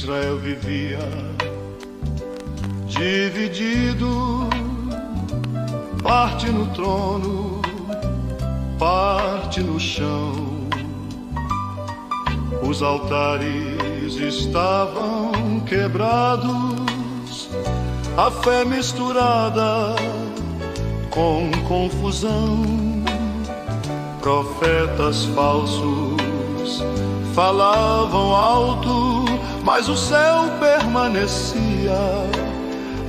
Israel vivia dividido, parte no trono, parte no chão. Os altares estavam quebrados, a fé misturada com confusão. Profetas falsos falavam alto, mas o céu permanecia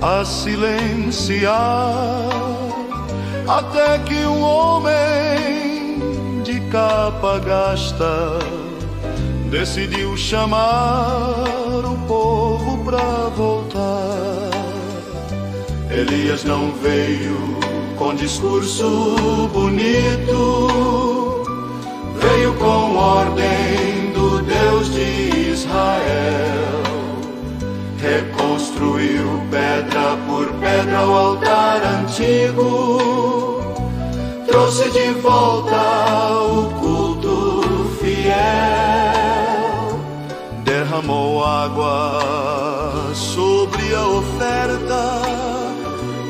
a silenciar, até que um homem de capa gasta decidiu chamar o povo pra voltar. Elias não veio com discurso bonito, veio com ordem do Deus de Israel. Reconstruiu pedra por pedra o altar antigo, trouxe de volta o culto fiel, derramou água sobre a oferta,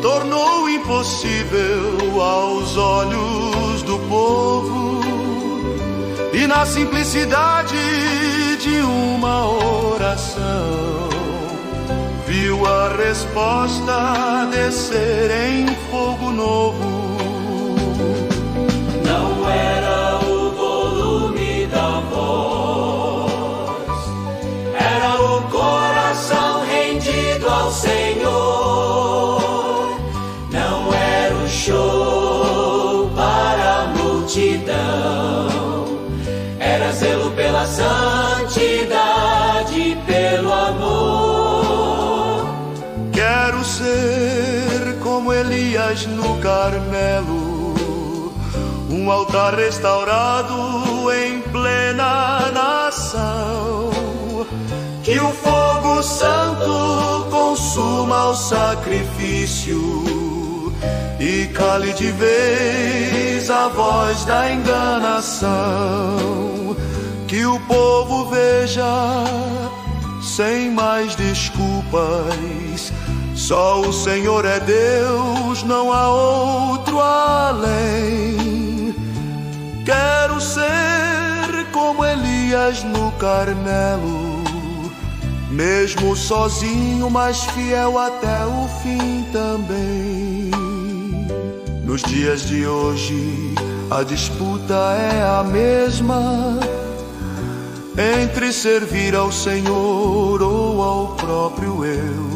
tornou impossível aos olhos do povo, e na simplicidade de uma oração viu a resposta descer em fogo novo. Não era o volume da voz, era o coração rendido ao Senhor. Não era o show para a multidão, era zelo pela santidade, pelo amor. Quero ser como Elias no Carmelo, um altar restaurado em plena nação. Que o fogo santo consuma o sacrifício e cale de vez a voz da enganação. Que o povo veja sem mais desculpas, só o Senhor é Deus, não há outro além. Quero ser como Elias no Carmelo, mesmo sozinho, mas fiel até o fim também. Nos dias de hoje a disputa é a mesma, entre servir ao Senhor ou ao próprio eu.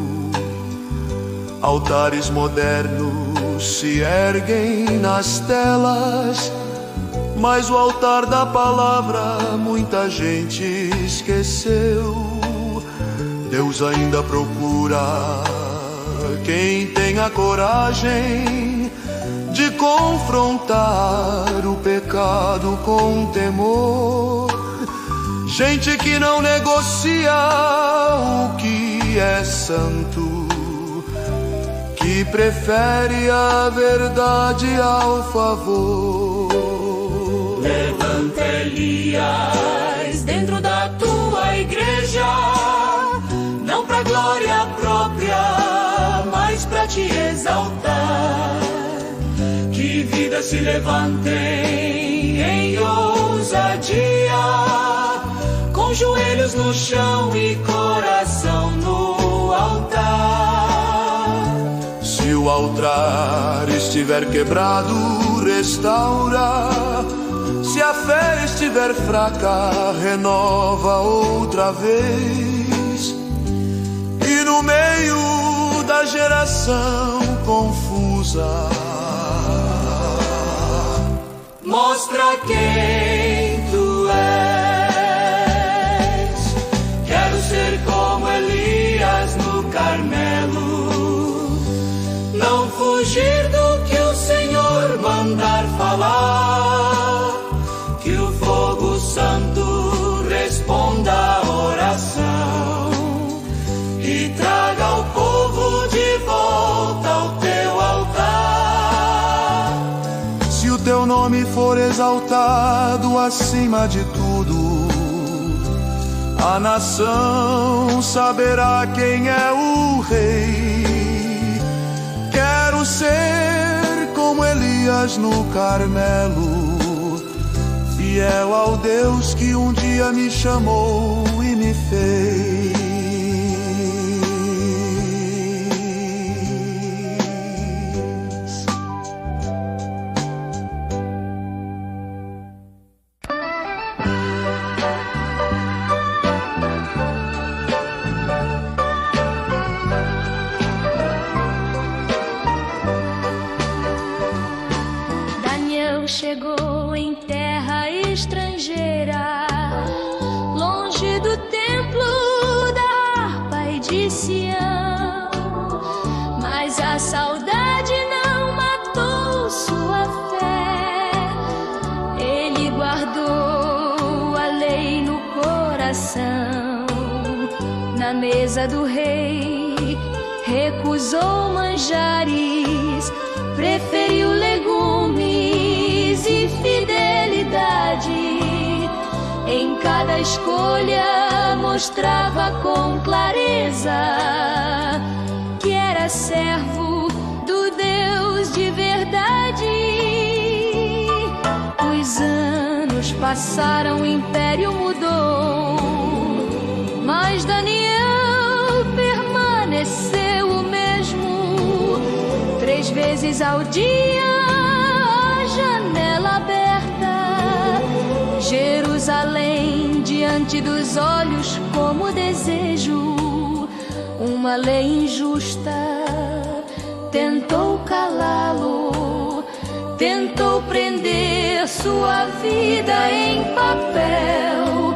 Altares modernos se erguem nas telas, mas o altar da palavra muita gente esqueceu. Deus ainda procura quem tenha coragem de confrontar o pecado com temor. Gente que não negocia o que é santo, que prefere a verdade ao favor. Levanta, Elias, dentro da tua igreja, não pra glória própria, mas pra te exaltar. Que vidas se levantem em ousadia, com joelhos no chão e coração no altar. Se o altar estiver quebrado, restaura. Se a fé estiver fraca, renova outra vez. E no meio da geração confusa, mostra quem tu és. Quero ser como Elias no Carmelo, não fugir do que o Senhor mandar falar. Que o fogo santo responda a oração e traga o povo de volta ao teu altar. se o teu nome for exaltado acima de tudo, a nação saberá quem é o rei. Quero ser como Elias no Carmelo, fiel ao Deus que um dia me chamou e me fez. Chegou em terra estrangeira, longe do templo da harpa e de Sião. Mas a saudade não matou sua fé. Ele guardou a lei no coração. Na mesa do rei recusou manjares, preferiu legumes e fidelidade. Em cada escolha mostrava com clareza que era servo do Deus de verdade. Os anos passaram, o império mudou, mas Daniel permaneceu o mesmo. 3 vezes ao dia, janela aberta, Jerusalém diante dos olhos como desejo. Uma lei injusta tentou calá-lo, tentou prender sua vida em papel,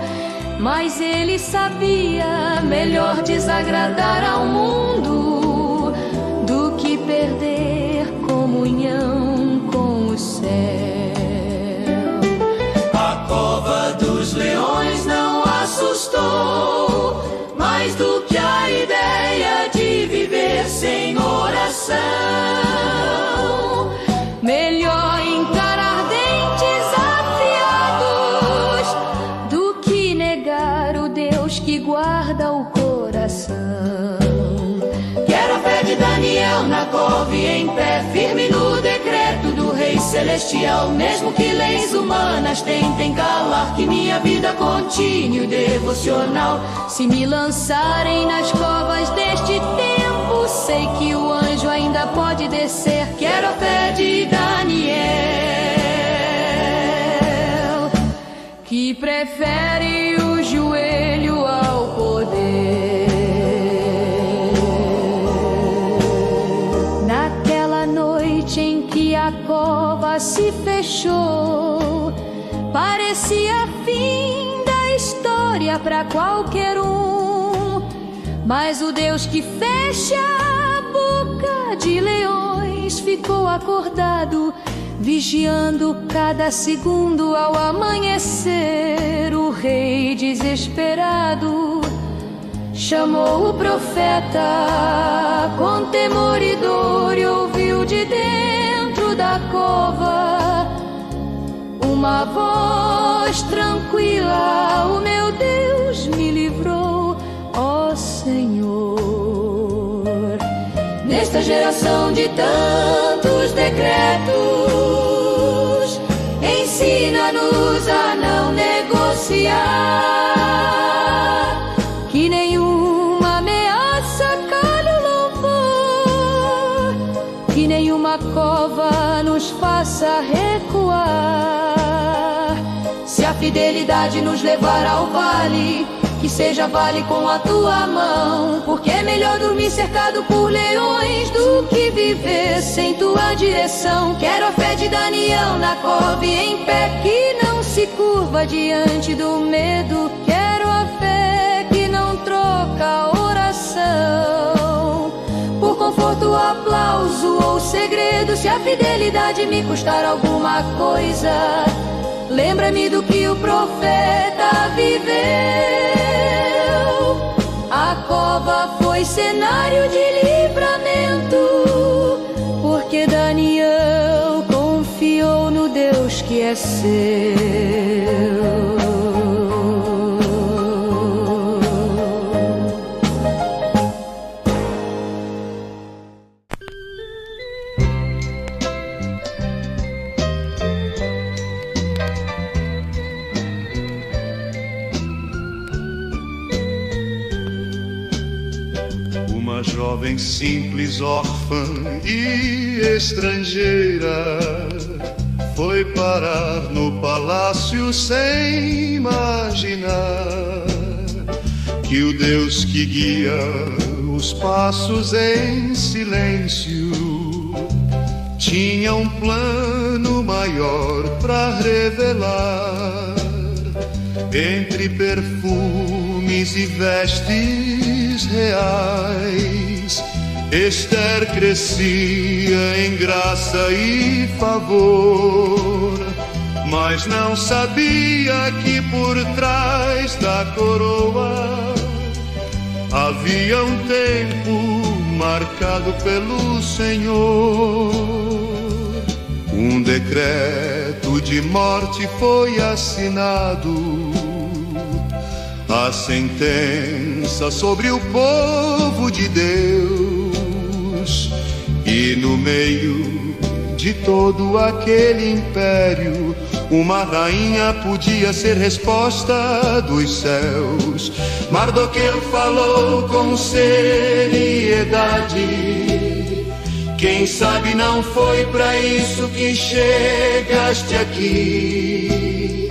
mas ele sabia melhor desagradar ao mundo do que perder comunhão com o céu. A cova dos leões não assustou mais do que a ideia de viver sem oração. Melhor encarar dentes afiados do que negar o Deus que guarda o coração. Quero a fé de Daniel na cova e em pé, firme no decreto do Rei Celestial. Mesmo que leis humanas tentem calar, que minha vida continue devocional. Se me lançarem nas covas deste tempo, sei que o anjo ainda pode descer. Quero a fé de Daniel, que prefere o joelho ao poder. Naquela noite em que a cova se fechou, parecia fim da história para qualquer um, mas o Deus que fecha a boca de leões ficou acordado, vigiando cada segundo. Ao amanhecer, o rei desesperado chamou o profeta com temor e dor, e ouviu de dentro da cova uma voz tranquila: o meu Deus me livrou, ó Senhor. Nesta geração de tantos decretos, ensina-nos a não negociar, que nenhuma ameaça cale o louvor, que nenhuma cova nos faça recuar. Se a fidelidade nos levar ao vale, que seja vale com a tua mão, porque é melhor dormir cercado por leões do que viver sem tua direção. Quero a fé de Daniel na cova e em pé, que não se curva diante do medo. Quero a fé que não troca a oração por conforto, aplauso ou segredo. Se a fidelidade me custar alguma coisa, lembra-me do que o profeta viveu. A cova foi cenário de livramento, porque Daniel confiou no Deus que é seu. jovem simples, órfã e estrangeira, foi parar no palácio sem imaginar que o Deus que guia os passos em silêncio tinha um plano maior para revelar. Entre perfumes e vestes reais, Esther crescia em graça e favor, mas não sabia que por trás da coroa havia um tempo marcado pelo Senhor. Um decreto de morte foi assinado, a sentença sobre o povo de Deus. E no meio de todo aquele império, uma rainha podia ser resposta dos céus. Mardoqueu falou com seriedade: quem sabe não foi pra isso que chegaste aqui.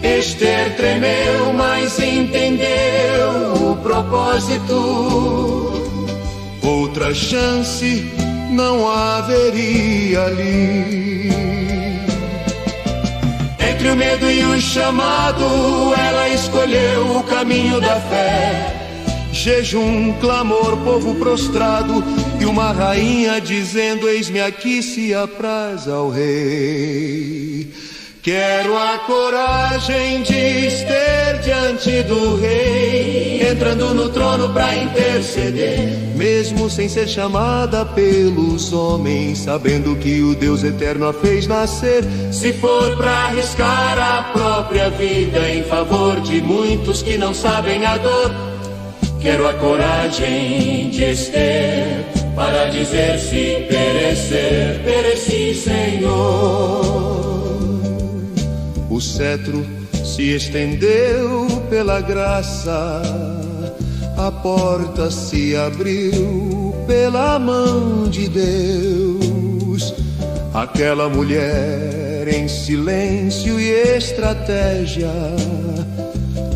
Esther tremeu, mas entendeu o propósito. Outra chance não haveria ali. Entre o medo e o chamado, ela escolheu o caminho da fé. Jejum, clamor, povo prostrado e uma rainha dizendo: eis-me aqui, se apraz ao rei. Quero a coragem de Esther diante do rei, entrando no trono pra interceder, mesmo sem ser chamada pelos homens, sabendo que o Deus eterno a fez nascer. Se for pra arriscar a própria vida em favor de muitos que não sabem a dor, quero a coragem de Esther para dizer: se perecer, pereci, Senhor. O cetro se estendeu pela graça, a porta se abriu pela mão de Deus. Aquela mulher em silêncio e estratégia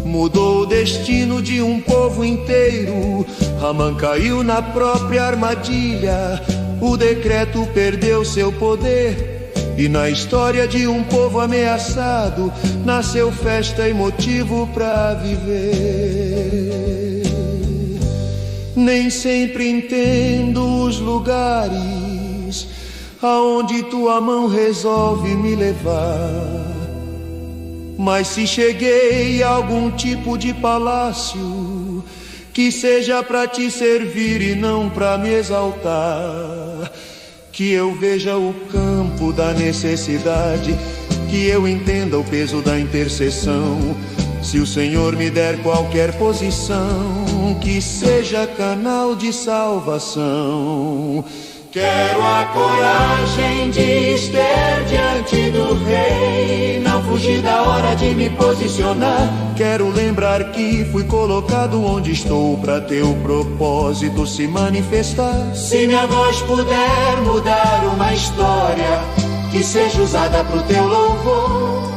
mudou o destino de um povo inteiro. Amã caiu na própria armadilha, o decreto perdeu seu poder. E na história de um povo ameaçado, nasceu festa e motivo pra viver. Nem sempre entendo os lugares aonde tua mão resolve me levar, mas se cheguei a algum tipo de palácio, que seja pra te servir e não pra me exaltar. Que eu veja o campo da necessidade, que eu entenda o peso da intercessão. Se o Senhor me der qualquer posição, que seja canal de salvação. Quero a coragem de Esther diante do rei, não fugir da hora de me posicionar. Quero lembrar que fui colocado onde estou pra teu propósito se manifestar. Se minha voz puder mudar uma história, que seja usada pro teu louvor.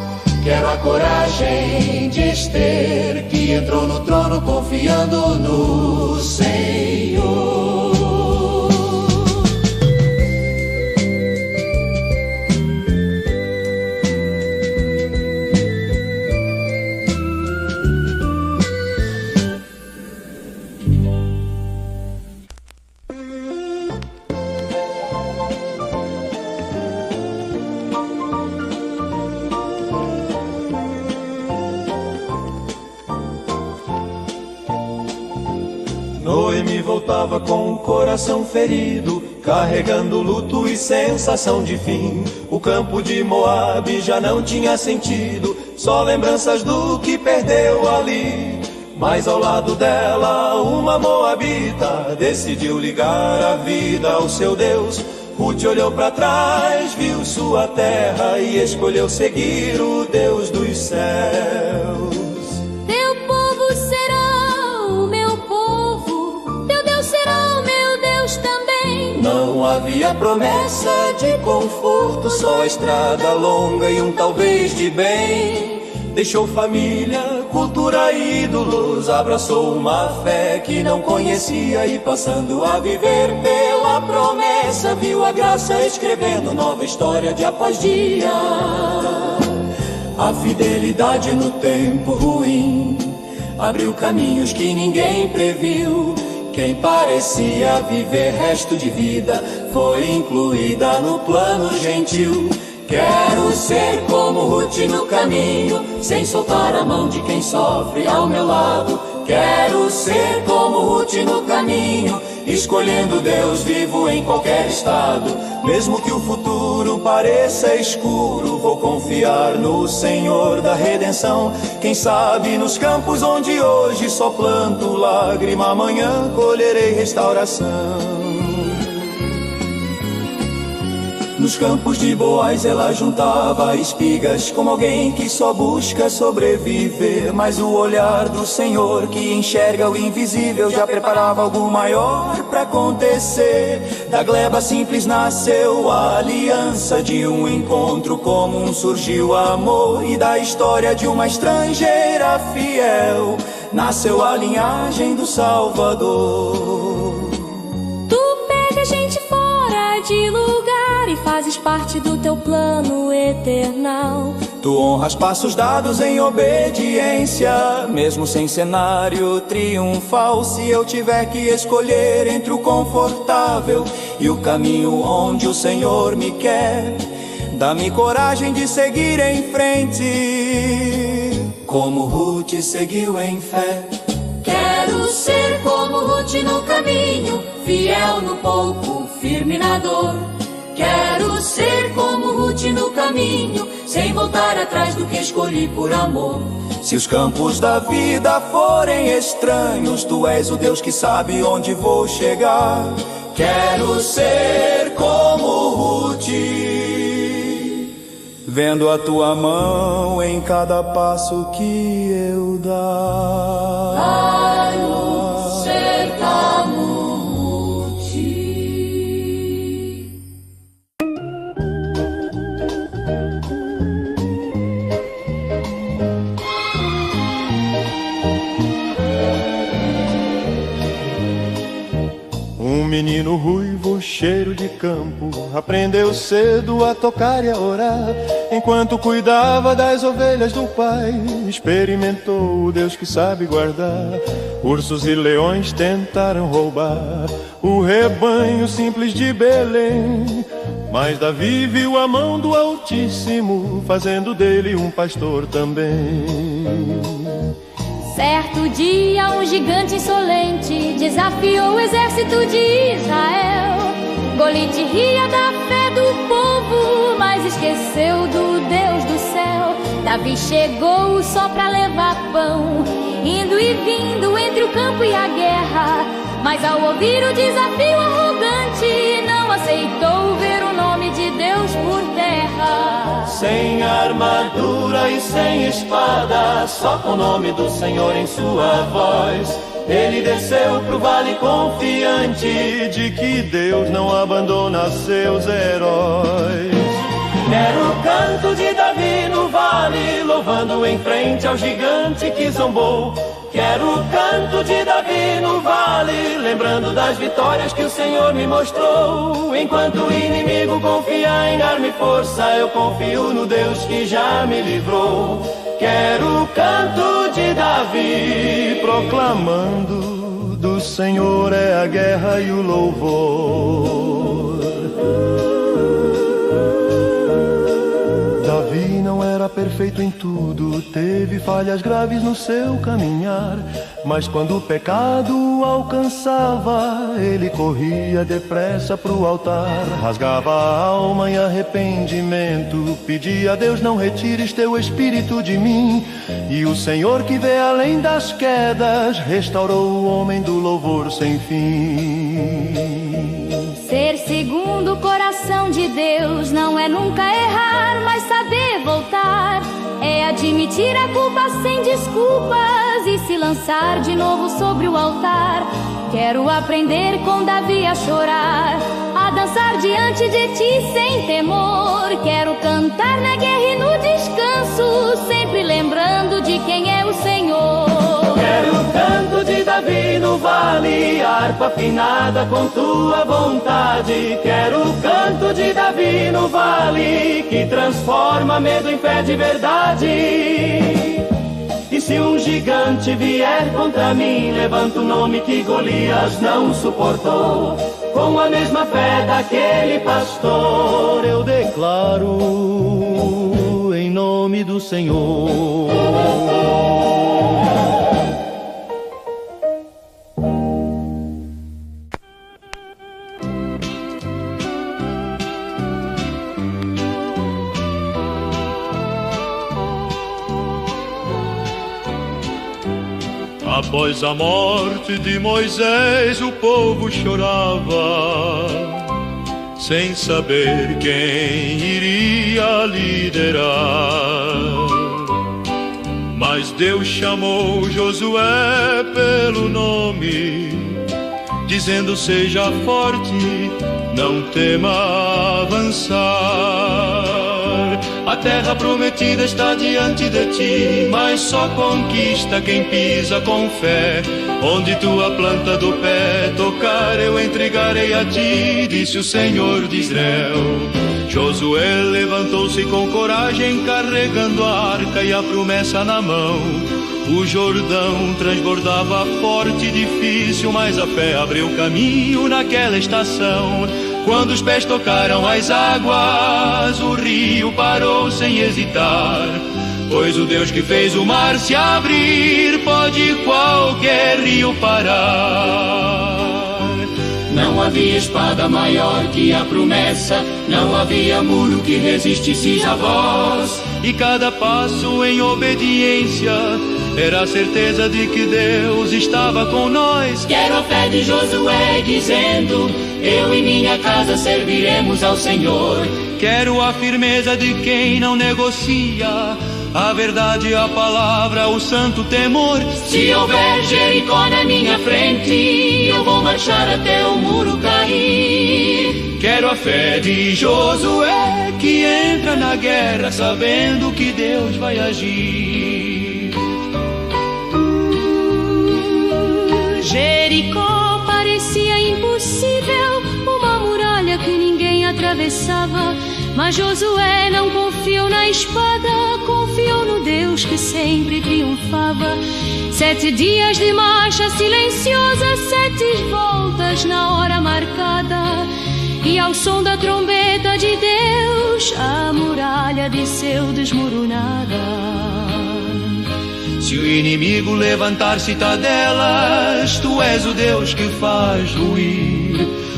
Quero a coragem de Esther, que entrou no trono confiando no Senhor. Noemi voltava com o coração ferido, carregando luto e sensação de fim. O campo de Moabe já não tinha sentido, só lembranças do que perdeu ali. Mas ao lado dela, uma moabita decidiu ligar a vida ao seu Deus. Ruth olhou para trás, viu sua terra e escolheu seguir o Deus dos céus. Teu povo será o meu povo, teu Deus será o meu Deus. havia promessa de conforto, só a estrada longa e talvez de bem. Deixou família, cultura e ídolos, abraçou uma fé que não conhecia e passando a viver pela promessa, viu a graça escrevendo nova história dia após dia. A fidelidade no tempo ruim abriu caminhos que ninguém previu. Quem parecia viver resto de vida foi incluída no plano gentil. Quero ser como Ruth no caminho, sem soltar a mão de quem sofre ao meu lado. Quero ser como Ruth no caminho, escolhendo Deus vivo em qualquer estado. Mesmo que o futuro pareça escuro, vou confiar no Senhor da redenção. Quem sabe nos campos onde hoje só planto lágrima, amanhã colherei restauração. Nos campos de Boaz ela juntava espigas, como alguém que só busca sobreviver. Mas o olhar do Senhor que enxerga o invisível já preparava algo maior pra acontecer. Da gleba simples nasceu a aliança, de um encontro comum surgiu amor. E da história de uma estrangeira fiel nasceu a linhagem do Salvador. Tu pega gente fora de lugar e fazes parte do teu plano eternal. Tu honras passos dados em obediência, mesmo sem cenário triunfal. Se eu tiver que escolher entre o confortável e o caminho onde o Senhor me quer, dá-me coragem de seguir em frente, como Ruth seguiu em fé. Quero ser como Ruth no caminho, fiel no pouco, firme na dor. Quero ser como Ruth no caminho, sem voltar atrás do que escolhi por amor. Se os campos da vida forem estranhos, tu és o Deus que sabe onde vou chegar. Quero ser como Ruth, vendo a tua mão em cada passo que eu dar. Quero ser como um menino ruivo, cheiro de campo, aprendeu cedo a tocar e a orar. Enquanto cuidava das ovelhas do pai, experimentou o Deus que sabe guardar. Ursos e leões tentaram roubar o rebanho simples de Belém, mas Davi viu a mão do Altíssimo, fazendo dele um pastor também. Certo dia um gigante insolente desafiou o exército de Israel. Goliat ria da fé do povo, mas esqueceu do Deus do céu. Davi chegou só pra levar pão, indo e vindo entre o campo e a guerra. Mas ao ouvir o desafio arrogante, não aceitou ver o nome de Deus por terra. Sem armadura e sem espada, só com o nome do Senhor em sua voz, ele desceu pro vale confiante de que Deus não abandona seus heróis. Quero o canto de Davi no vale, louvando em frente ao gigante que zombou. Quero o canto de Davi no vale, lembrando das vitórias que o Senhor me mostrou. Enquanto o inimigo confia em dar-me força, eu confio no Deus que já me livrou. Quero o canto de Davi, proclamando: do Senhor é a guerra e o louvor. Davi não era perfeito em tudo, teve falhas graves no seu caminhar. Mas quando o pecado o alcançava, ele corria depressa pro altar. Rasgava a alma em arrependimento, pedia a Deus: não retires teu espírito de mim. E o Senhor, que vê além das quedas, restaurou o homem do louvor sem fim. Ser segundo o coração de Deus não é nunca errar, mas saber voltar. É admitir a culpa sem desculpas e se lançar de novo sobre o altar. Quero aprender com Davi a chorar, a dançar passar diante de ti sem temor. Quero cantar na guerra e no descanso, sempre lembrando de quem é o Senhor. Quero o canto de Davi no vale, harpa afinada com tua vontade. Quero o canto de Davi no vale, que transforma medo em fé de verdade. E se um gigante vier contra mim, levanta o nome que Golias não suportou. Com a mesma fé daquele pastor, eu declaro em nome do Senhor. Após a morte de Moisés, o povo chorava, sem saber quem iria liderar. Mas Deus chamou Josué pelo nome, dizendo: seja forte, não tema avançar. A terra prometida está diante de ti, mas só conquista quem pisa com fé. Onde tua planta do pé tocar, eu entregarei a ti, disse o Senhor de Israel. Josué levantou-se com coragem, carregando a arca e a promessa na mão. O Jordão transbordava forte e difícil, mas a fé abriu caminho naquela estação. Quando os pés tocaram as águas, o rio parou sem hesitar, pois o Deus que fez o mar se abrir, pode qualquer rio parar. Não havia espada maior que a promessa, não havia muro que resistisse a voz. E cada passo em obediência era a certeza de que Deus estava com nós. Quero a fé de Josué dizendo: eu e minha casa serviremos ao Senhor. Quero a firmeza de quem não negocia a verdade, a palavra, o santo temor. Se houver Jericó na minha frente, eu vou marchar até o muro cair. Quero a fé de Josué, que entra na guerra sabendo que Deus vai agir. Jericó parecia impossível, uma muralha que ninguém atravessava. Mas Josué não confiou na espada, confiou no Deus que sempre triunfava. 7 dias de marcha silenciosa, 7 voltas na hora marcada. E ao som da trombeta de Deus, a muralha desceu desmoronada. Se o inimigo levantar citadelas, tu és o Deus que faz ruir.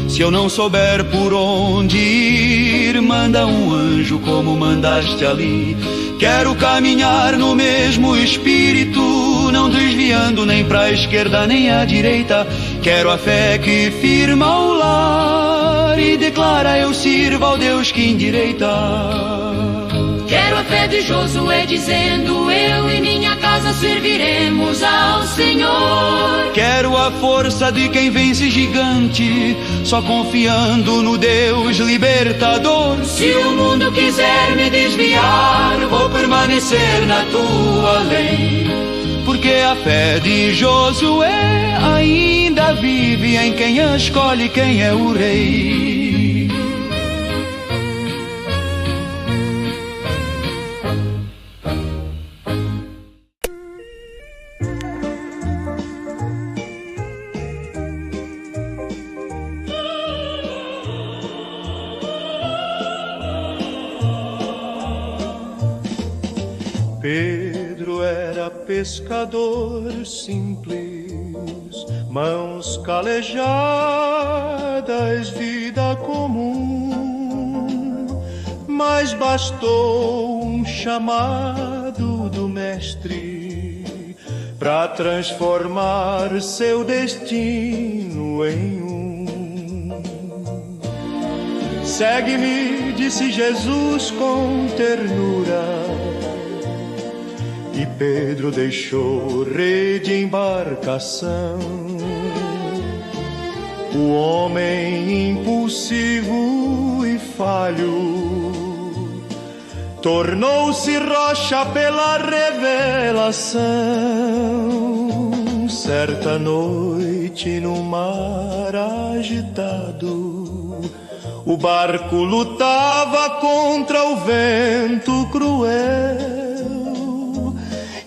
Se eu não souber por onde ir, manda um anjo como mandaste ali. Quero caminhar no mesmo espírito, não desviando nem pra esquerda nem à direita. Quero a fé que firma o lar e declara: eu sirvo ao Deus que endireita. Quero a fé de Josué dizendo: eu e minha casa serviremos ao Senhor. Quero a força de quem vence gigante, só confiando no Deus libertador. Se o mundo quiser me desviar, vou permanecer na tua lei. Porque a fé de Josué ainda vive em quem escolhe quem é o rei. Pedro era pescador simples, mãos calejadas, vida comum. Mas bastou um chamado do mestre para transformar seu destino em um. Segue-me, disse Jesus com ternura. E Pedro deixou rede e embarcação. O homem impulsivo falho, tornou-se rocha pela revelação. Certa noite no mar agitado, o barco lutava contra o vento cruel,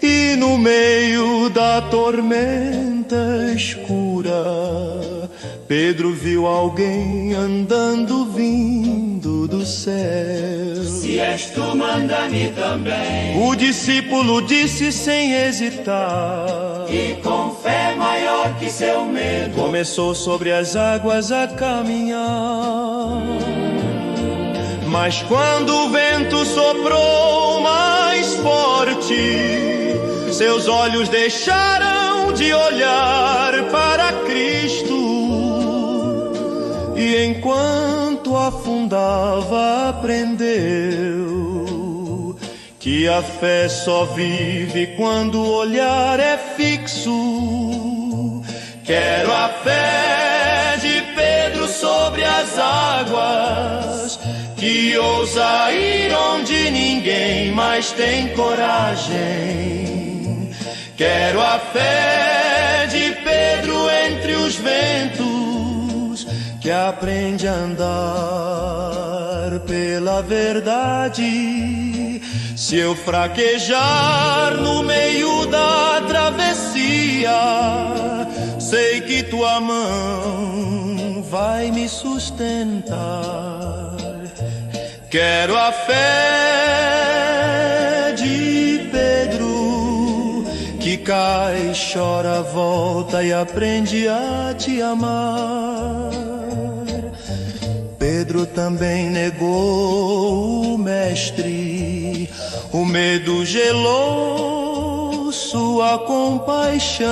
e no meio da tormenta escura, Pedro viu alguém andando vindo do céu. Se és tu, manda-me também. O discípulo disse sem hesitar, e com fé maior que seu medo, começou sobre as águas a caminhar. Mas quando o vento soprou mais forte, seus olhos deixaram de olhar para Cristo. E enquanto afundava, aprendeu que a fé só vive quando o olhar é fixo. Quero a fé de Pedro sobre as águas, que ousa ir onde ninguém mais tem coragem. Quero a fé de Pedro entre os ventos, que aprende a andar pela verdade. Se eu fraquejar no meio da travessia, sei que tua mão vai me sustentar. Quero a fé de Pedro, que cai, chora, volta e aprende a te amar. Pedro também negou o mestre, o medo gelou sua compaixão.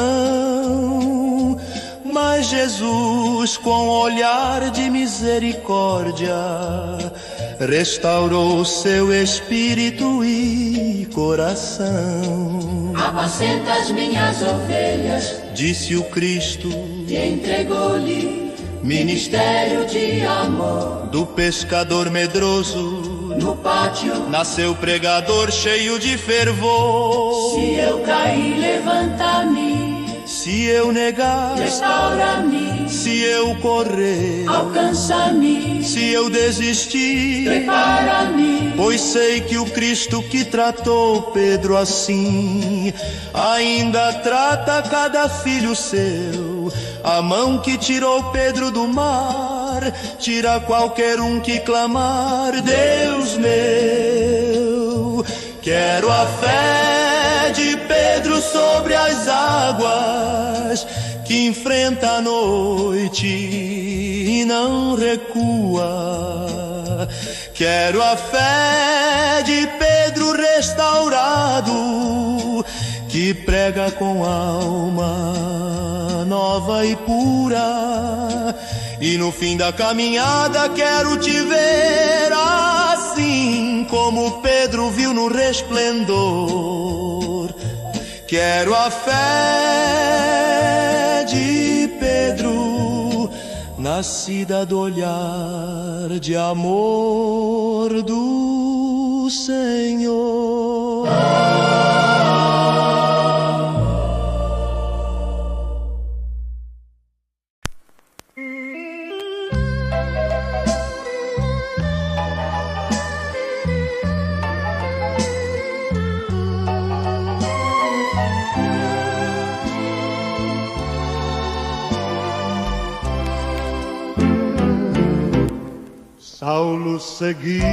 Mas Jesus, com olhar de misericórdia, restaurou seu espírito e coração. Apacenta as minhas ovelhas, disse o Cristo, e entregou-lhe ministério de amor. Do pescador medroso, no pátio, nasceu pregador cheio de fervor. Se eu cair, levanta-me. Se eu negar, restaura-me. Se eu correr, alcança-me. Se eu desistir, prepara-me. Pois sei que o Cristo que tratou Pedro assim, ainda trata cada filho seu. A mão que tirou Pedro do mar, tira qualquer um que clamar. Deus meu, quero a fé de Pedro sobre as águas, que enfrenta a noite e não recua. Quero a fé de Pedro restaurado, que prega com alma nova e pura. E no fim da caminhada quero te ver assim como Pedro viu no resplendor. Quero a fé de Pedro, nascida do olhar de amor do Senhor. Saulo seguia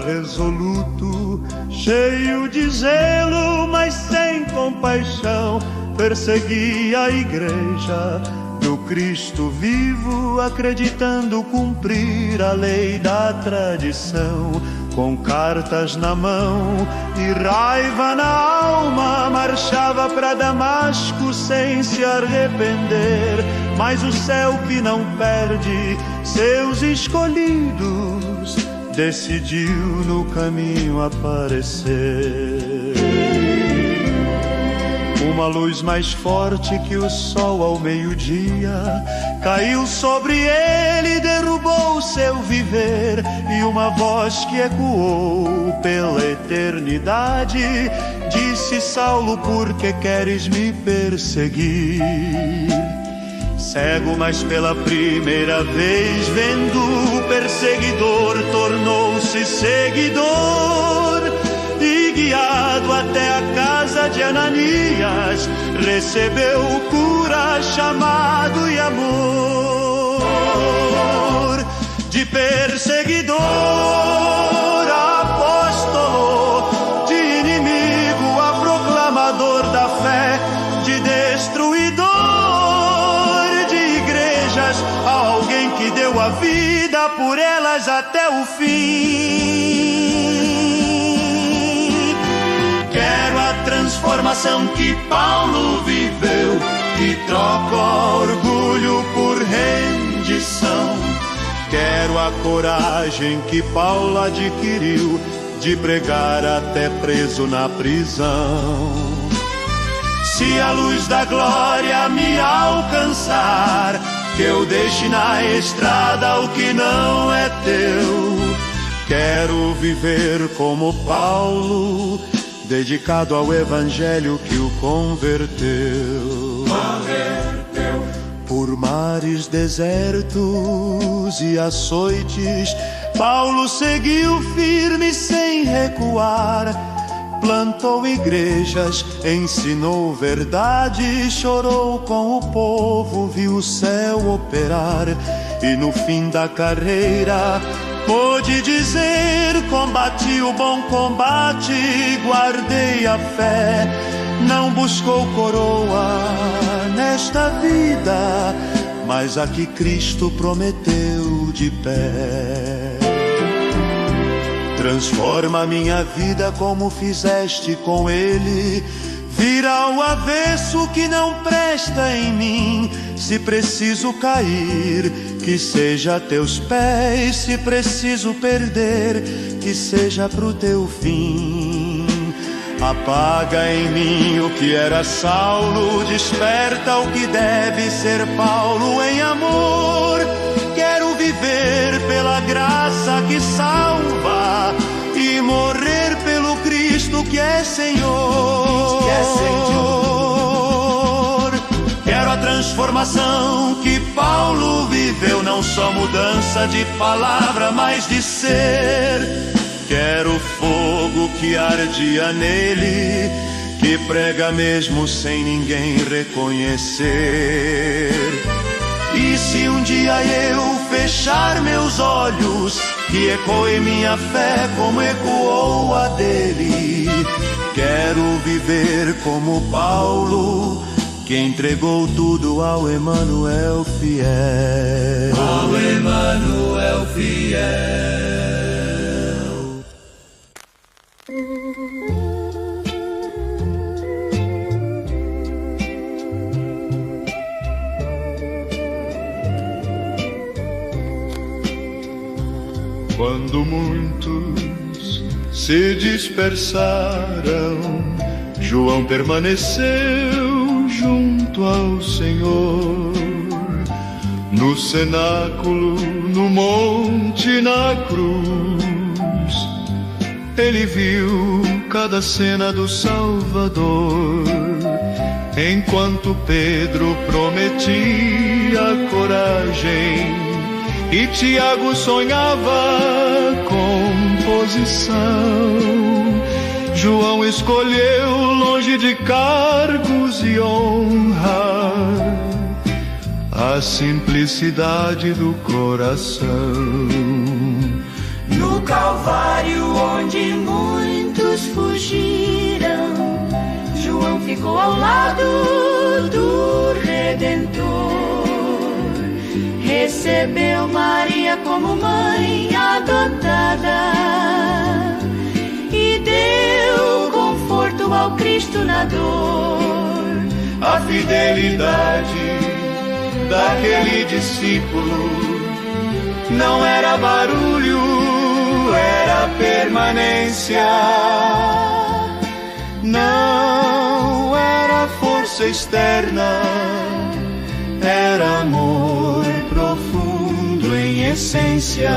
resoluto, cheio de zelo, mas sem compaixão. Perseguia a igreja do Cristo vivo, acreditando cumprir a lei da tradição. Com cartas na mão e raiva na alma, marchava para Damasco sem se arrepender. Mas o céu que não perde seus escolhidos, decidiu no caminho aparecer. Uma luz mais forte que o sol ao meio-dia caiu sobre ele e derrubou seu viver. viver, e uma voz que ecoou pela eternidade disse: Saulo, por que queres me perseguir? Cego, mas pela primeira vez vendo, o perseguidor tornou-se seguidor, e guiado até a casa de Ananias, recebeu cura, chamado e amor. De perseguidor a apóstolo, de inimigo a proclamador da fé, de destruidor de igrejas a alguém que deu a vida por elas até o fim. Quero a transformação que Paulo viveu, que troca orgulho por rendição. Quero a coragem que Paulo adquiriu, de pregar até preso na prisão. Se a luz da glória me alcançar, que eu deixe na estrada o que não é teu. Quero viver como Paulo, dedicado ao evangelho que o converteu. Por mares desertos e açoites, Paulo seguiu firme sem recuar. Plantou igrejas, ensinou verdade, chorou com o povo, viu o céu operar. E no fim da carreira pôde dizer: combati o bom combate, guardei a fé. Não buscou coroa nesta vida, mas a que Cristo prometeu de pé. Transforma minha vida como fizeste com Ele. Vira ao avesso o que não presta em mim. Se preciso cair, que seja a teus pés. Se preciso perder, que seja pro teu fim. Apaga em mim o que era Saulo, desperta o que deve ser Paulo em amor. Quero viver pela graça que salva e morrer pelo Cristo que é Senhor. Quero a transformação que Paulo viveu, não só mudança de palavra, mas de ser. Quero o fogo que ardia nele, que prega mesmo sem ninguém reconhecer. E se um dia eu fechar meus olhos, que ecoe minha fé como ecoou a dele. Quero viver como Paulo, que entregou tudo ao Emanuel fiel. Ao Emanuel fiel. Quando muitos se dispersaram, João permaneceu junto ao Senhor. No cenáculo, no monte, na cruz, ele viu cada cena do Salvador. Enquanto Pedro prometia coragem e Tiago sonhava com posição, João escolheu, longe de cargos e honra, a simplicidade do coração. No Calvário, onde muitos fugiram, João ficou ao lado do Redentor. Recebeu Maria como mãe adotada e deu conforto ao Cristo na dor. A fidelidade daquele discípulo não era barulho, era permanência. Não era força externa, era amor profundo em essência.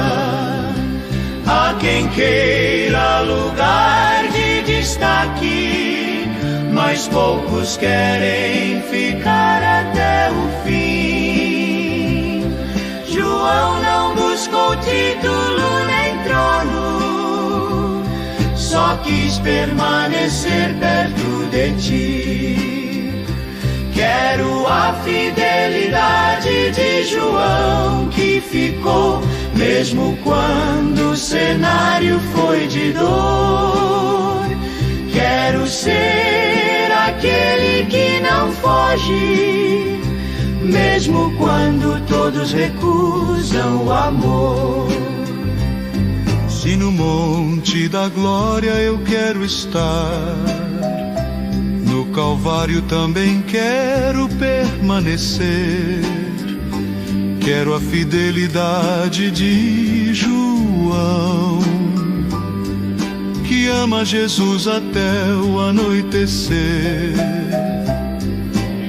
Há quem queira lugar de destaque, mas poucos querem ficar até o fim. João não buscou título nem trono, só quis permanecer perto de ti. Quero a fidelidade de João, que ficou mesmo quando o cenário foi de dor. Quero ser aquele que não foge, mesmo quando todos recusam o amor. Se no monte da glória eu quero estar, no Calvário também quero permanecer. Quero a fidelidade de João, que ama Jesus até o anoitecer.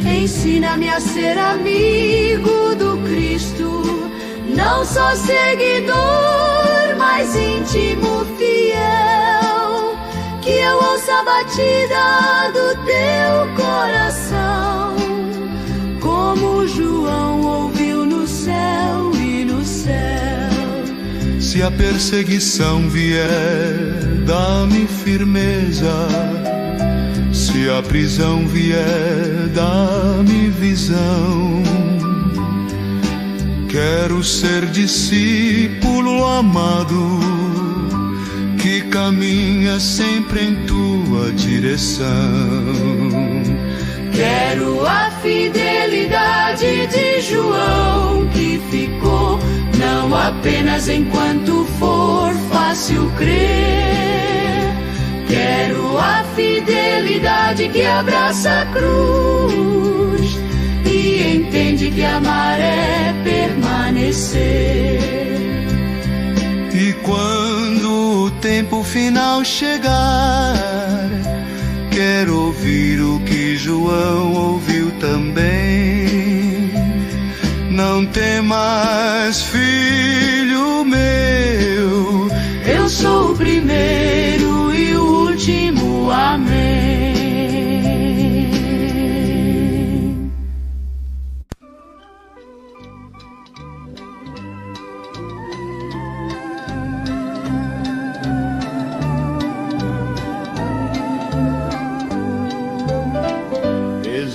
Ensina-me a ser amigo do Cristo, não só seguidor, mas íntimo fiel. Que eu ouça a batida do teu coração, como João ouviu no céu e no céu. Se a perseguição vier, dá-me firmeza. Se a prisão vier, dá-me visão. Quero ser discípulo amado, que caminha sempre em tua direção. Quero a fidelidade de João, que ficou não apenas enquanto for fácil crer. Quero a fidelidade que abraça a cruz e entende que amar é permanecer. E quando o tempo final chegar, quero ouvir o que João ouviu também. Não temas, filho meu, eu sou o primeiro e o último. Amém.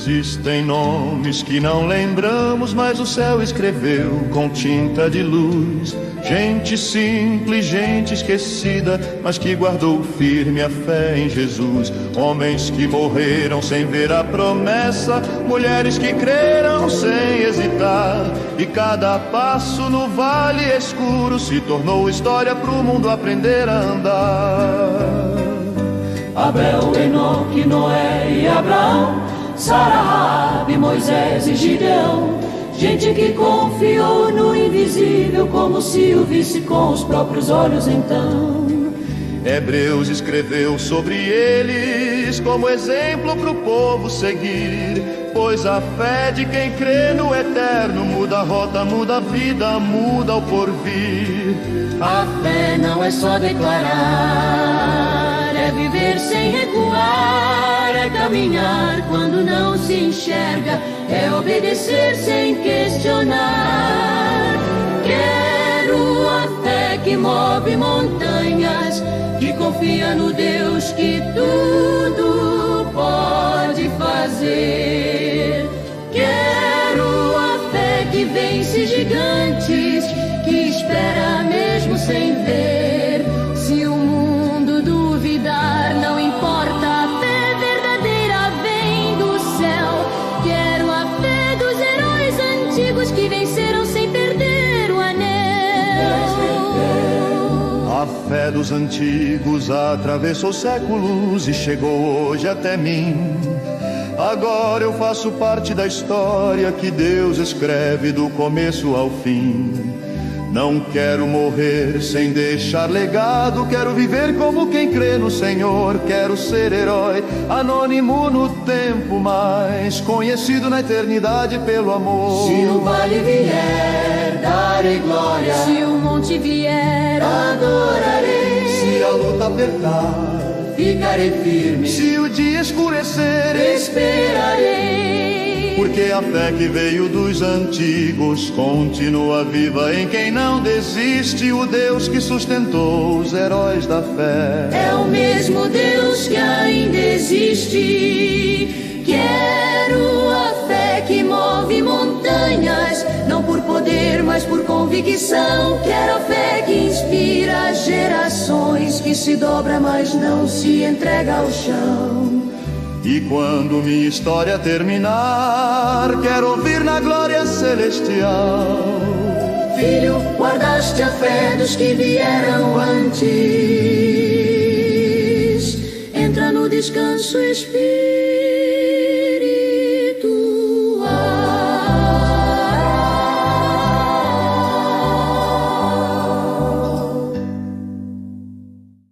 Existem nomes que não lembramos, mas o céu escreveu com tinta de luz. Gente simples, gente esquecida, mas que guardou firme a fé em Jesus. Homens que morreram sem ver a promessa, mulheres que creram sem hesitar. E cada passo no vale escuro se tornou história pro mundo aprender a andar. Abel, Enoque, Noé e Abraão, Sara, Raabe, Moisés e Gideão. Gente que confiou no invisível, como se o visse com os próprios olhos então. Hebreus escreveu sobre eles como exemplo pro povo seguir, pois a fé de quem crê no eterno muda a rota, muda a vida, muda o porvir. A fé não é só declarar, é viver sem recuar, é caminhar quando não se enxerga, é obedecer sem questionar. Quero a fé que move montanhas, que confia no Deus que tudo pode fazer. Quero a fé que vence gigantes, que espera mesmo sem ver. Se o mundo duvidar, não importa, a fé verdadeira vem do céu. Quero a fé dos heróis antigos que venceram sem perder o anel. A fé dos antigos atravessou séculos e chegou hoje até mim. Agora eu faço parte da história que Deus escreve do começo ao fim. Não quero morrer sem deixar legado, quero viver como quem crê no Senhor. Quero ser herói, anônimo no tempo, mas conhecido na eternidade pelo amor. Se o vale vier darei glória. Se o monte vier, Adorarei. Se a luta apertar, Ficarei firme. se o dia escurecer, Esperarei. porque a fé que veio dos antigos continua viva em quem não desiste. O Deus que sustentou os heróis da fé É o mesmo Deus que ainda existe. Quero a fé que move montanhas, não por poder, mas por convicção. Quero a fé que inspira gerações, que se dobra, mas não se entrega ao chão. E quando minha história terminar, quero ouvir na glória celestial: Filho, guardaste a fé dos que vieram antes. Entra no descanso espiritual.